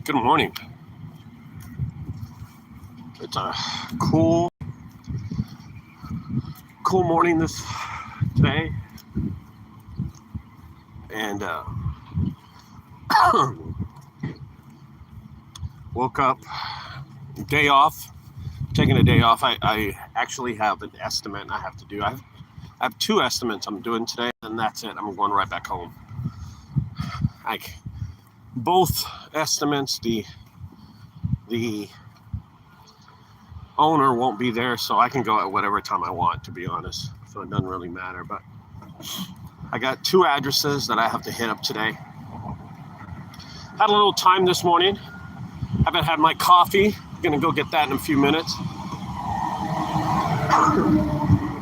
Good morning. It's a cool morning today, and woke up. Day off. Taking a day off. I actually have an estimate I have to do. I have two estimates I'm doing today, and that's it. I'm going right back home. Both estimates, the owner won't be there, so I can go at whatever time I want, to be honest. So it doesn't really matter. But I got two addresses that I have to hit up today. Had a little time this morning. Haven't had my coffee. Gonna go get that in a few minutes.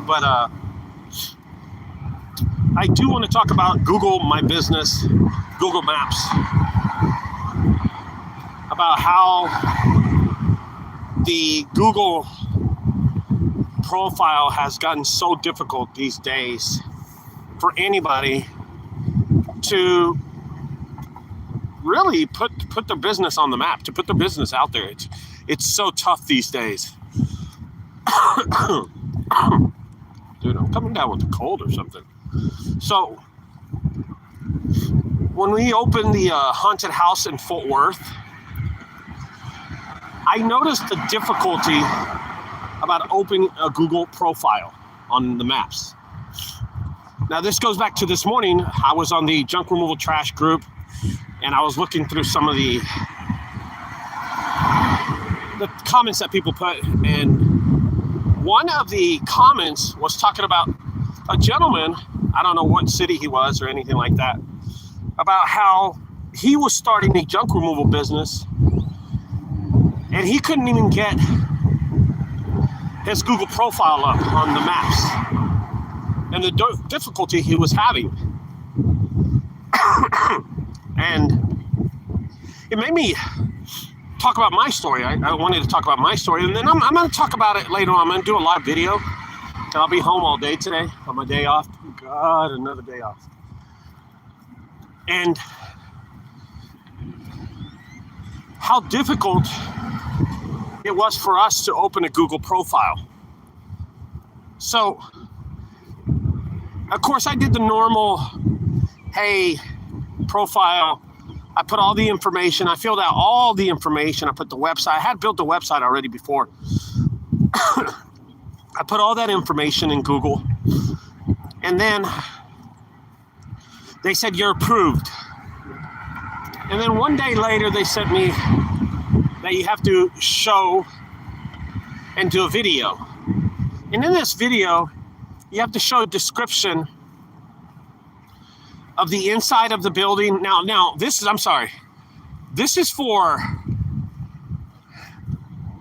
But I do want to talk about Google My Business, Google Maps, about how the Google profile has gotten so difficult these days for anybody to really put their business on the map, to put their business out there. It's so tough these days. Dude, I'm coming down with a cold or something. So, when we opened the haunted house in Fort Worth, I noticed the difficulty about opening a Google profile on the maps. Now, this goes back to this morning. I was on the junk removal trash group, and I was looking through some of the comments that people put, and one of the comments was talking about a gentleman, I don't know what city he was or anything like that, about how he was starting a junk removal business and he couldn't even get his Google profile up on the maps, and the difficulty he was having. And it made me talk about my story. I wanted to talk about my story, and then I'm going to talk about it later on. I'm going to do a live video, and I'll be home all day today on my day off. God, another day off. And how difficult it was for us to open a Google profile. So, of course, I did the normal, hey, profile. I put all the information. I filled out all the information. I put the website. I had built the website already before. I put all that information in Google. And then they said, you're approved. And then one day later, they sent me that you have to show and do a video. And in this video, you have to show a description of the inside of the building. Now, this is for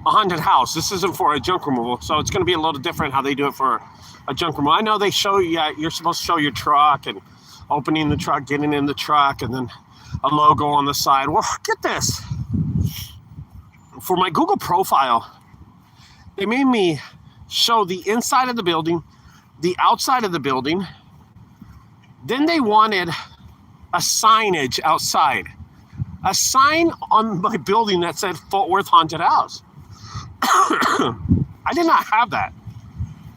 a haunted house. This isn't for a junk removal, so it's going to be a little different how they do it for a junk removal. I know they show you, you're supposed to show your truck and opening the truck, getting in the truck, and then a logo on the side. Well, get this. For my Google profile, they made me show the inside of the building, the outside of the building. Then they wanted a signage outside. A sign on my building that said Fort Worth Haunted House. I did not have that.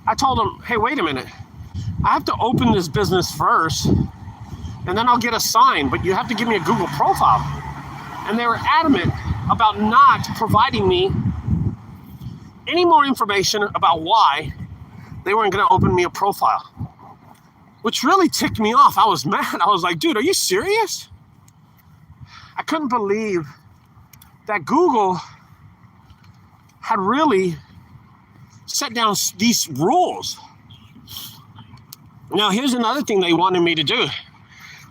I told them, hey, wait a minute. I have to open this business first, and then I'll get a sign, but you have to give me a Google profile. And they were adamant about not providing me any more information about why they weren't going to open me a profile, which really ticked me off. I was mad. I was like, dude, are you serious? I couldn't believe that Google had really set down these rules. Now, here's another thing they wanted me to do.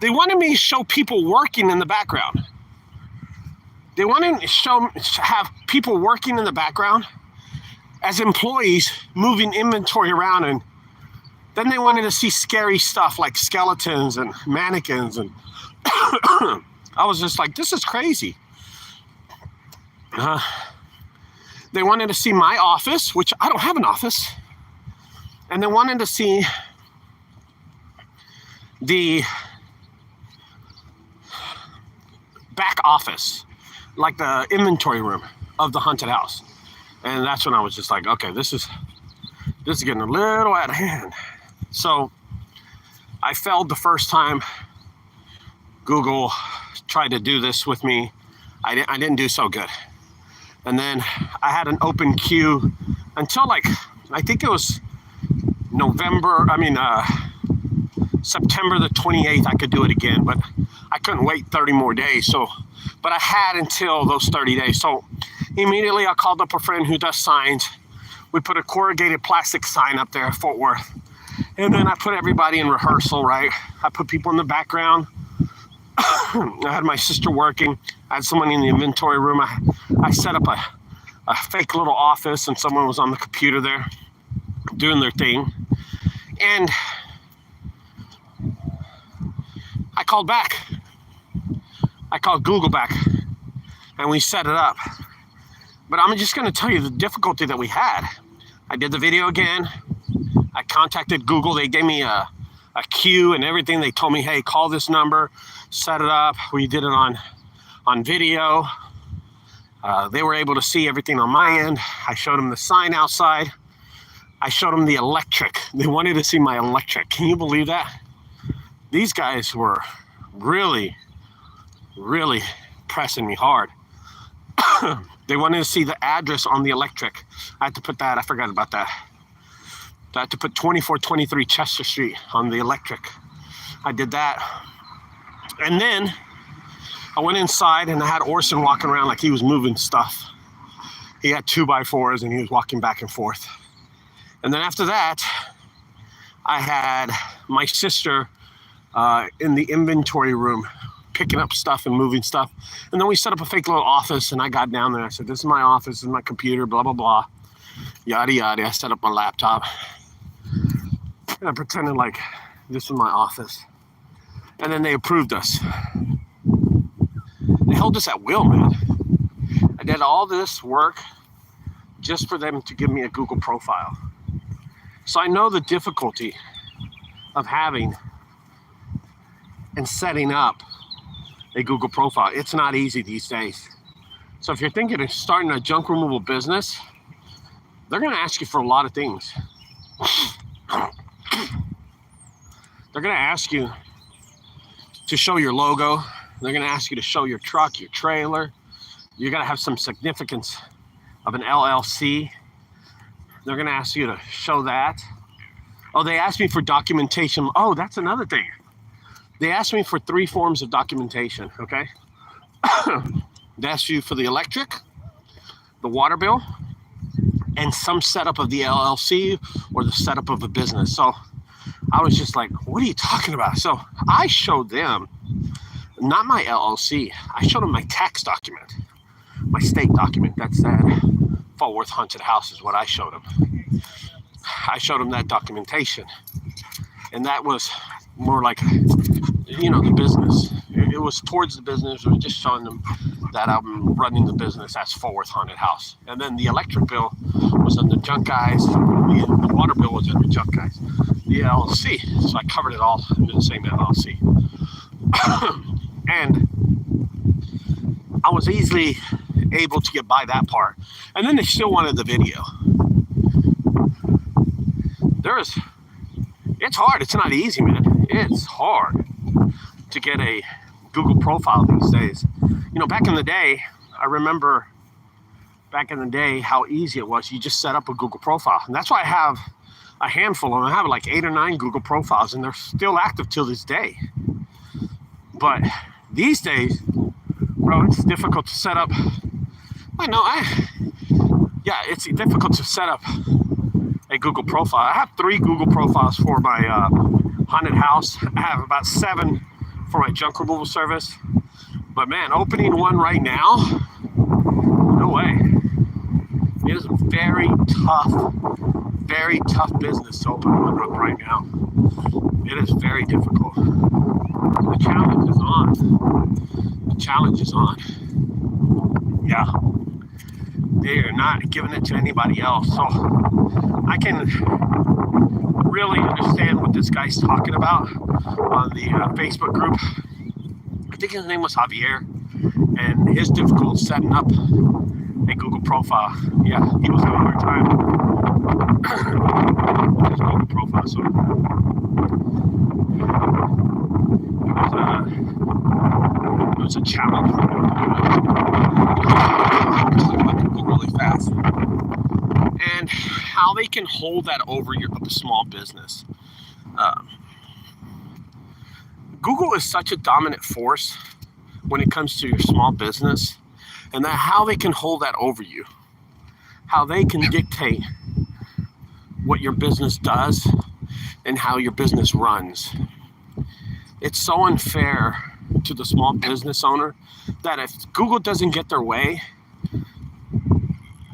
They wanted me to show people working in the background. They wanted to have people working in the background as employees moving inventory around, and then they wanted to see scary stuff like skeletons and mannequins, and I was just like, this is crazy. They wanted to see my office, which I don't have an office, and they wanted to see the back office, like the inventory room of the haunted house. And that's when I was just like, okay, this is getting a little out of hand. So I failed the first time Google tried to do this with me. I didn't do so good. And then I had an open queue until like, I think it was September the 28th, I could do it again, but I couldn't wait 30 more days. So, but I had until those 30 days. So immediately I called up a friend who does signs. We put a corrugated plastic sign up there at Fort Worth. And then I put everybody in rehearsal, right? I put people in the background. I had my sister working. I had someone in the inventory room. I set up a fake little office, and someone was on the computer there doing their thing. And I called back. I called Google back, and we set it up. But I'm just going to tell you the difficulty that we had. I did the video again. I contacted Google. They gave me a queue and everything. They told me, hey, call this number, set it up. We did it on video. They were able to see everything on my end. I showed them the sign outside. I showed them the electric. They wanted to see my electric. Can you believe that? These guys were really, really pressing me hard. They wanted to see the address on the electric. I had to put that. I forgot about that. I had to put 2423 Chester Street on the electric. I did that. And then I went inside and I had Orson walking around like he was moving stuff. He had 2x4s and he was walking back and forth. And then after that, I had my sister in the inventory room picking up stuff and moving stuff. And then we set up a fake little office, and I got down there. I said, this is my office, this is my computer, blah, blah, blah, yada, yada. I set up my laptop. And I pretended like this was my office. And then they approved us. They held us at will, man. I did all this work just for them to give me a Google profile. So I know the difficulty of having and setting up a Google profile. It's not easy these days. So if you're thinking of starting a junk removal business, they're going to ask you for a lot of things. They're going to ask you to show your logo. They're going to ask you to show your truck, your trailer. You're going to have some significance of an LLC. They're going to ask you to show that. Oh, they asked me for documentation. Oh, that's another thing. They asked me for 3 forms of documentation, okay? They asked you for the electric, the water bill, and some setup of the LLC or the setup of a business. So I was just like, what are you talking about? So I showed them, not my LLC, I showed them my tax document, my state document. That's that Fort Worth Haunted House is what I showed them. I showed them that documentation. And that was more like, the business. It was towards the business. It was just showing them that I'm running the business as Fort Worth Haunted House. And then the electric bill was under Junk Guys. The water bill was under Junk Guys. The LLC. So I covered it all under the same LLC. And I was easily able to get by that part. And then they still wanted the video. It's hard. It's not easy, man. It's hard to get a Google profile these days. Back in the day, I remember how easy it was. You just set up a Google profile. And that's why I have a handful of them. I have like 8 or 9 Google profiles, and they're still active till this day. But these days, bro, it's difficult to set up. It's difficult to set up a Google profile. I have 3 Google profiles for my haunted house. I have about 7 for my junk removal service. But man, opening one right now, no way. It is a very tough business to open one up right now. It is very difficult. The challenge is on. Yeah. They are not giving it to anybody else. So I can really understand what this guy's talking about on the Facebook group. I think his name was Javier. and his difficult setting up a Google profile. Yeah, he was having a hard time with his Google profile, so it was a challenge for him to do it. Google really fast, and how they can hold that over your small business. Google is such a dominant force when it comes to your small business, and that how they can hold that over you, how they can dictate what your business does and how your business runs. It's so unfair to the small business owner that if Google doesn't get their way,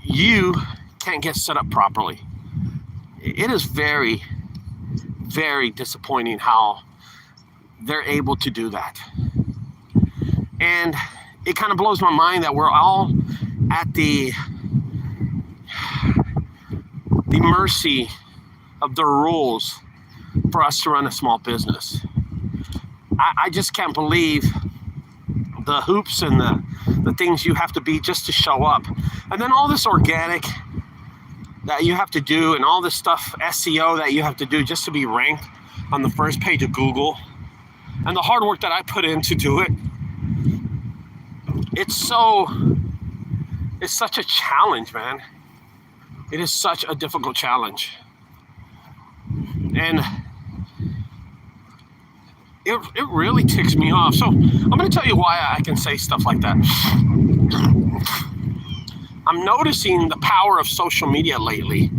you can't get set up properly. It is very, very disappointing how they're able to do that. And it kind of blows my mind that we're all at the mercy of the rules for us to run a small business. I just can't believe the hoops and the things you have to be just to show up. And then all this organic that you have to do and all this stuff, SEO that you have to do just to be ranked on the first page of Google. And the hard work that I put in to do it. It's such a challenge, man. It is such a difficult challenge. And it really ticks me off. So I'm going to tell you why I can say stuff like that. I'm noticing the power of social media lately.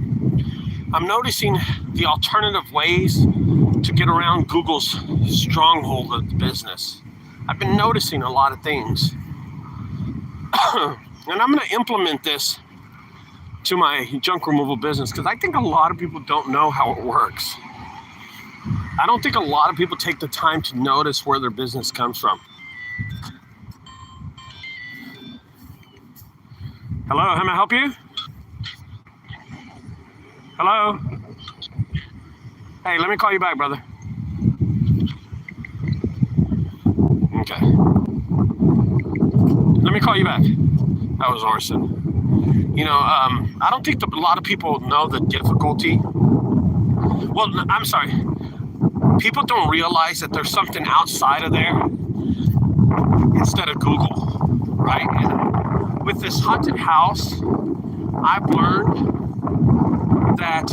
I'm noticing the alternative ways to get around Google's stronghold of the business. I've been noticing a lot of things. And I'm going to implement this to my junk removal business because I think a lot of people don't know how it works. I don't think a lot of people take the time to notice where their business comes from. Hello, how may I help you? Hello? Hey, let me call you back, brother. Okay. Let me call you back. That was Orson. You know, I don't think a lot of people know the difficulty. Well, I'm sorry. People don't realize that there's something outside of there instead of Google, right? And with this haunted house, I've learned that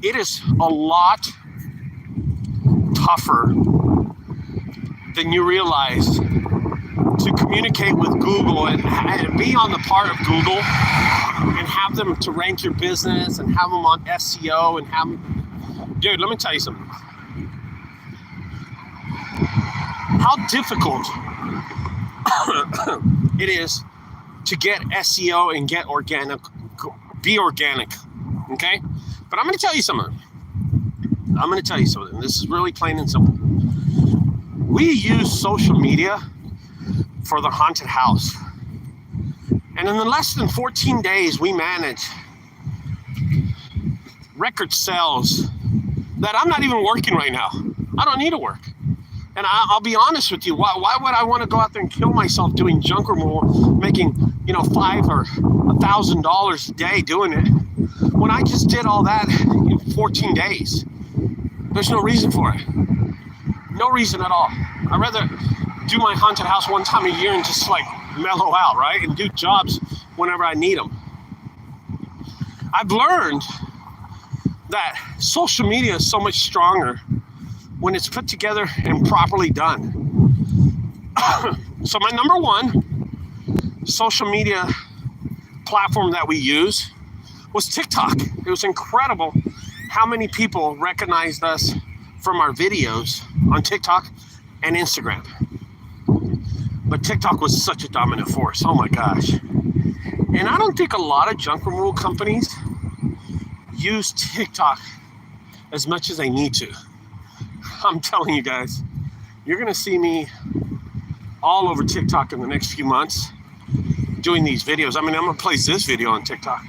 it is a lot tougher than you realize to communicate with Google and be on the part of Google and have them to rank your business and have them on SEO and have them. Dude, let me tell you something. How difficult it is to get SEO and get organic, be organic, okay? But I'm going to tell you something. This is really plain and simple. We use social media for the haunted house. And in the less than 14 days, we managed record sales that I'm not even working right now. I don't need to work. And I'll be honest with you, why would I want to go out there and kill myself doing junk removal, making, $5,000 or $1,000 a day doing it, when I just did all that in 14 days? There's no reason for it. No reason at all. I'd rather do my haunted house one time a year and just mellow out, right? And do jobs whenever I need them. I've learned that social media is so much stronger when it's put together and properly done. So my number one social media platform that we use was TikTok. It was incredible how many people recognized us from our videos on TikTok and Instagram. But TikTok was such a dominant force. Oh my gosh. And I don't think a lot of junk removal companies use TikTok as much as they need to. I'm telling you guys, you're going to see me all over TikTok in the next few months doing these videos. I mean, I'm going to place this video on TikTok.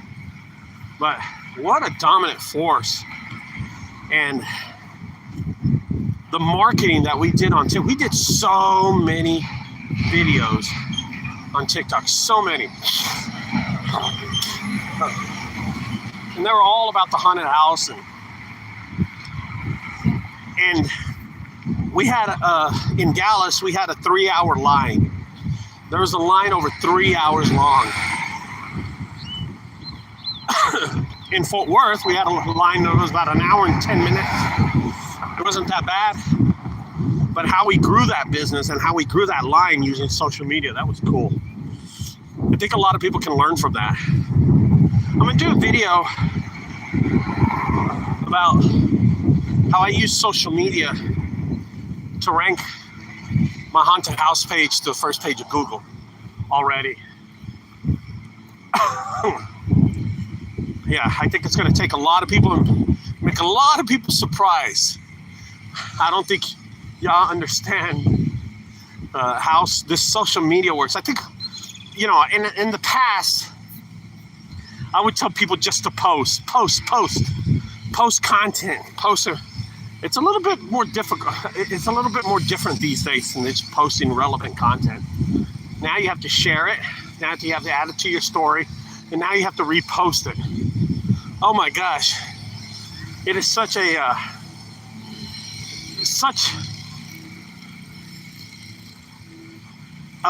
But what a dominant force. And the marketing that we did on TikTok. We did so many videos on TikTok, so many. And they were all about the haunted house. And we had, in Dallas, we had a 3-hour line. There was a line over 3 hours long. In Fort Worth, we had a line that was about an hour and 10 minutes. It wasn't that bad. But how we grew that business and how we grew that line using social media, that was cool. I think a lot of people can learn from that. I'm going to do a video about how I use social media to rank my haunted house page to the first page of Google already. Yeah, I think it's going to take a lot of people and make a lot of people surprised. I don't think y'all understand how this social media works. I think, you know, in the past, I would tell people just to post content, It's a little bit more difficult. It's a little bit more different these days than just posting relevant content. Now you have to share it. Now you have to add it to your story. And now you have to repost it. Oh my gosh. It is such a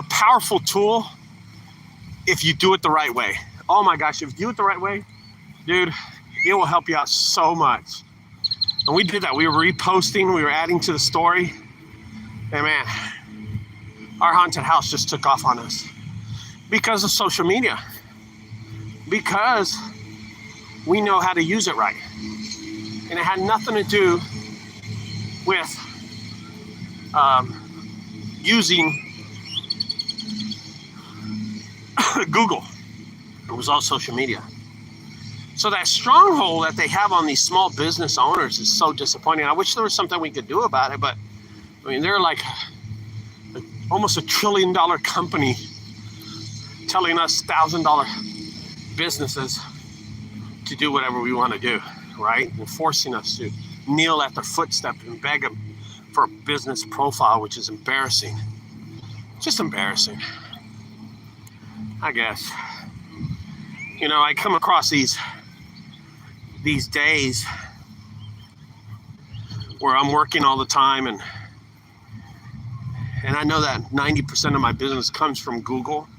powerful tool if you do it the right way. Oh my gosh, if you do it the right way, dude, it will help you out so much. And we did that. We were reposting, we were adding to the story. And man, our haunted house just took off on us because of social media. Because we know how to use it right. And it had nothing to do with using Google. It was all social media. So that stronghold that they have on these small business owners is so disappointing. I wish there was something we could do about it, but I mean, they're like almost $1 trillion company telling us $1,000 businesses to do whatever we want to do, right? And forcing us to kneel at their footsteps and beg them for a business profile, which is embarrassing. Just embarrassing, I guess. You know, I come across these days where I'm working all the time, and I know that 90% of my business comes from Google,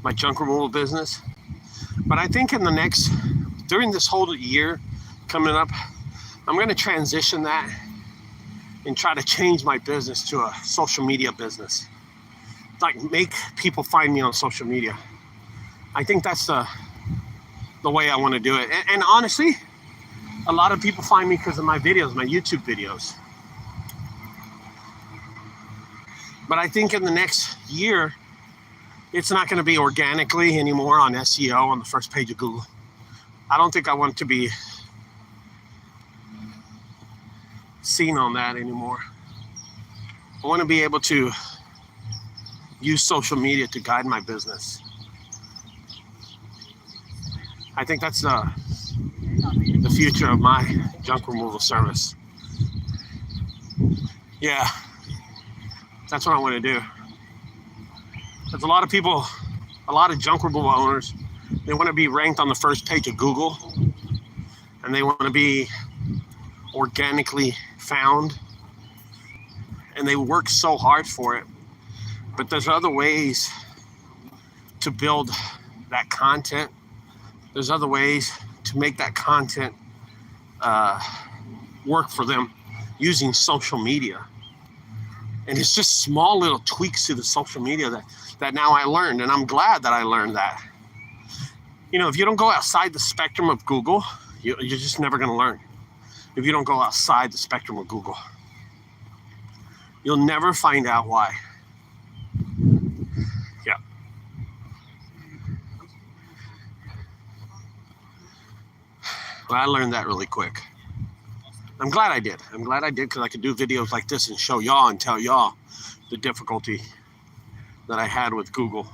my junk removal business. But I think during this whole year coming up, I'm going to transition that and try to change my business to a social media business. Like, make people find me on social media. I think that's the way I want to do it. And honestly, a lot of people find me because of my videos, my YouTube videos. But I think in the next year, it's not going to be organically anymore on SEO on the first page of Google. I don't think I want to be seen on that anymore. I want to be able to use social media to guide my business. I think that's the future of my junk removal service. Yeah, that's what I want to do. There's a lot of people, a lot of junk removal owners, they want to be ranked on the first page of Google, and they want to be organically found, and they work so hard for it. But there's other ways to build that content. There's other ways to make that content work for them using social media. And it's just small little tweaks to the social media that now I learned, and I'm glad that I learned that. You know, if you don't go outside the spectrum of Google, you're just never going to learn. If you don't go outside the spectrum of Google, you'll never find out why. Yeah. Well, I learned that really quick. I'm glad I did. I'm glad I did, because I could do videos like this and show y'all and tell y'all the difficulty that I had with Google.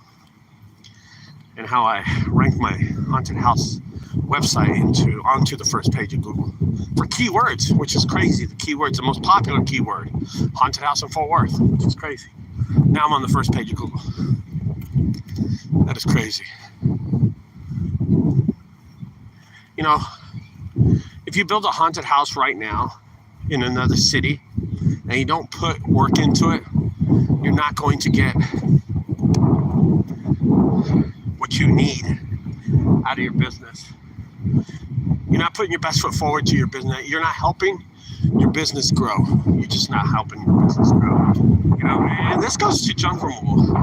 and how I rank my haunted house website onto the first page of Google for keywords, which is crazy. The keyword's the most popular keyword, haunted house in Fort Worth, which is crazy. Now I'm on the first page of Google. That is crazy. You know, if you build a haunted house right now in another city and you don't put work into it, you're not going to get what you need out of your business. You're not putting your best foot forward to your business. You're not helping your business grow. You're just not helping your business grow. You know, and this goes to junk removal.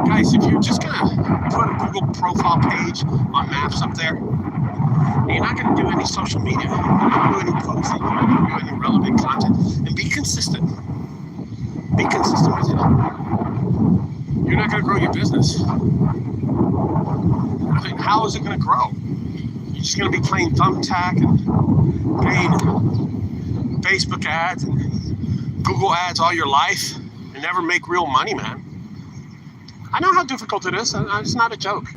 Guys, if you're just gonna put a Google profile page on maps up there, and you're not gonna do any social media, you're not gonna do any posting, you're not gonna do any relevant content, and be consistent. Be consistent with it. You're not gonna grow your business. I mean, how is it gonna grow? You're just going to be playing thumbtack and paying Facebook ads and Google ads all your life and never make real money, man. I know how difficult it is. It's not a joke.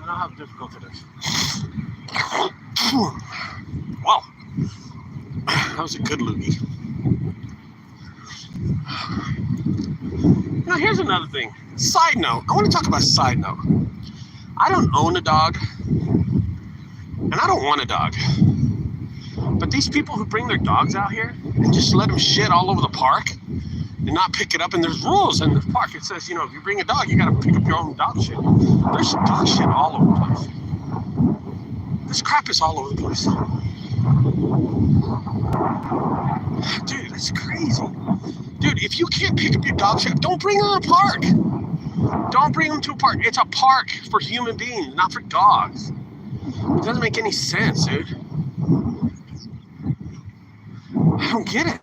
I know how difficult it is. Well, that was a good loogie. Now, here's another thing. Side note. I want to talk about side note. I don't own a dog. And I don't want a dog. But these people who bring their dogs out here and just let them shit all over the park and not pick it up, and there's rules in the park. It says, you know, if you bring a dog, you got to pick up your own dog shit. There's dog shit all over the place. This crap is all over the place. Dude, that's crazy. Dude, if you can't pick up your dog shit, don't bring them to a park. Don't bring them to a park. It's a park for human beings, not for dogs. It doesn't make any sense, dude. I don't get it.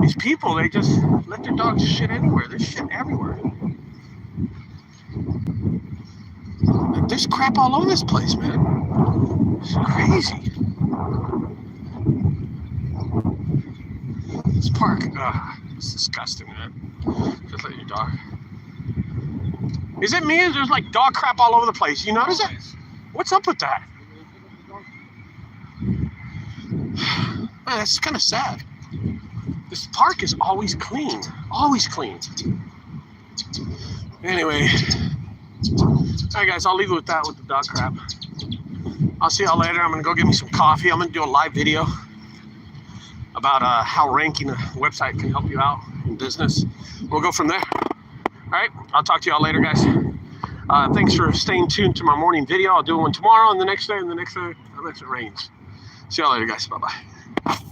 These people, they just let their dogs shit anywhere. There's shit everywhere. There's crap all over this place, man. It's crazy. This park, it's disgusting, man. Just let your dog. Is it me? There's like dog crap all over the place. You notice it? What's up with that? Man, that's kind of sad. This park is always clean. Always clean. Anyway. Alright guys, I'll leave it with that with the dog crap. I'll see y'all later. I'm going to go get me some coffee. I'm going to do a live video about how ranking a website can help you out in business. We'll go from there. Alright, I'll talk to y'all later, guys. Thanks for staying tuned to my morning video. I'll do one tomorrow and the next day and the next day unless it rains. See y'all later, guys. Bye-bye.